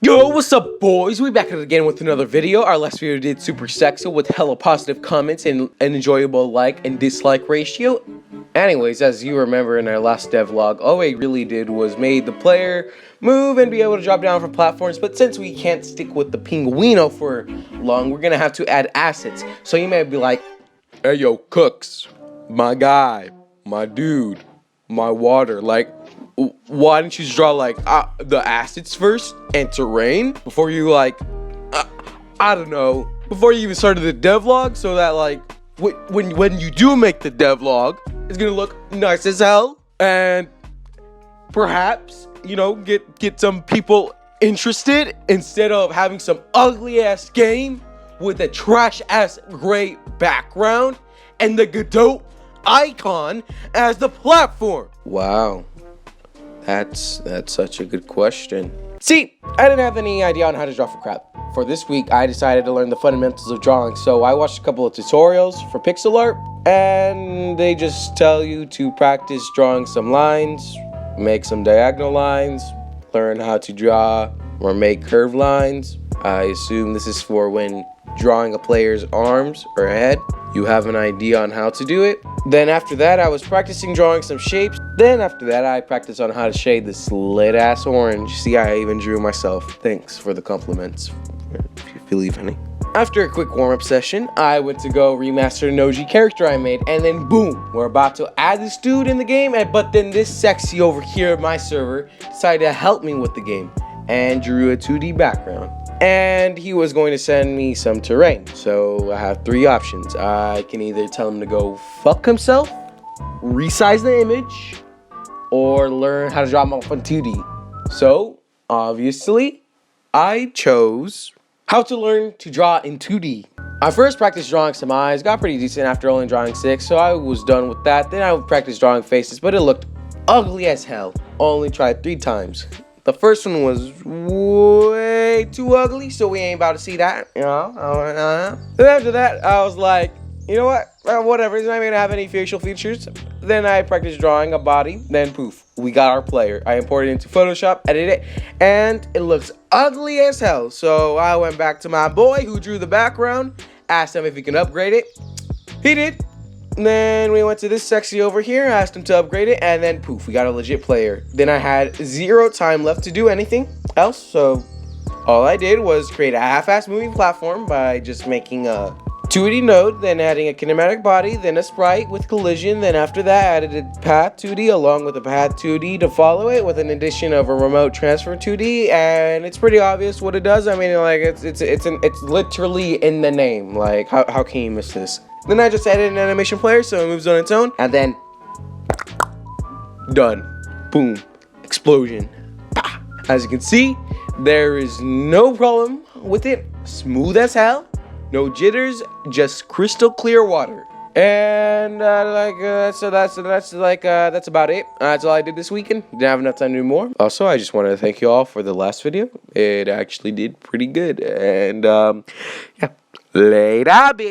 Yo, what's up, boys? We back at it again with another video. Our last video did super sexy with hella positive comments and an enjoyable like and dislike ratio. Anyways, as you remember in our last devlog, all we really did was made the player move and be able to drop down from platforms. But since we can't stick with the pinguino for long, we're gonna have to add assets. So you may be like, hey yo, Cooks, my guy, my dude, my water, like, why didn't you just draw like the assets first and terrain before you I don't know, before you even started the devlog, so that like when you do make the devlog, it's gonna look nice as hell and perhaps, you know, get some people interested instead of having some ugly ass game with a trash ass gray background and the Godot icon as the platform. Wow. That's such a good question. See, I didn't have any idea on how to draw for crap. For this week, I decided to learn the fundamentals of drawing, so I watched a couple of tutorials for pixel art, and they just tell you to practice drawing some lines, make some diagonal lines, learn how to draw or make curved lines. I assume this is for when drawing a player's arms or head. You have an idea on how to do it. Then after that, I was practicing drawing some shapes. Then after that, I practiced on how to shade this lit ass orange. See, I even drew myself. Thanks for the compliments, if you believe any. After a quick warm-up session, I went to go remaster an OG character I made, and then boom, we're about to add this dude in the game, but then this sexy over here at my server decided to help me with the game and drew a 2D background. And he was going to send me some terrain. So I have three options. I can either tell him to go fuck himself, resize the image, or learn how to draw him off on 2D. So, obviously, I chose how to learn to draw in 2D. I first practiced drawing some eyes, got pretty decent after only drawing 6, so I was done with that. Then I practiced drawing faces, but it looked ugly as hell. Only tried 3 times. The first one was way too ugly, so we ain't about to see that, you know. Then after that, I was like, you know what? Whatever, it's not even gonna have any facial features. Then I practiced drawing a body, then poof, we got our player. I imported it into Photoshop, edited it, and it looks ugly as hell. So I went back to my boy who drew the background, asked him if he can upgrade it. He did. Then we went to this sexy over here, asked him to upgrade it, and then poof, we got a legit player. Then I had 0 time left to do anything else, so all I did was create a half-ass moving platform by just making a 2D node, then adding a kinematic body, then a sprite with collision, then after that I added a path 2D along with a path 2D to follow it with an addition of a remote transfer 2D, and it's pretty obvious what it does. I mean, like, it's literally in the name. Like, how can you miss this? Then I just added an animation player so it moves on its own, and then done. Boom. Explosion. Bah. As you can see, there is no problem with it. Smooth as hell. No jitters, just crystal clear water. And that's about it. That's all I did this weekend. Didn't have enough time to do more. Also, I just wanted to thank you all for the last video. It actually did pretty good. And yeah, later, bitch.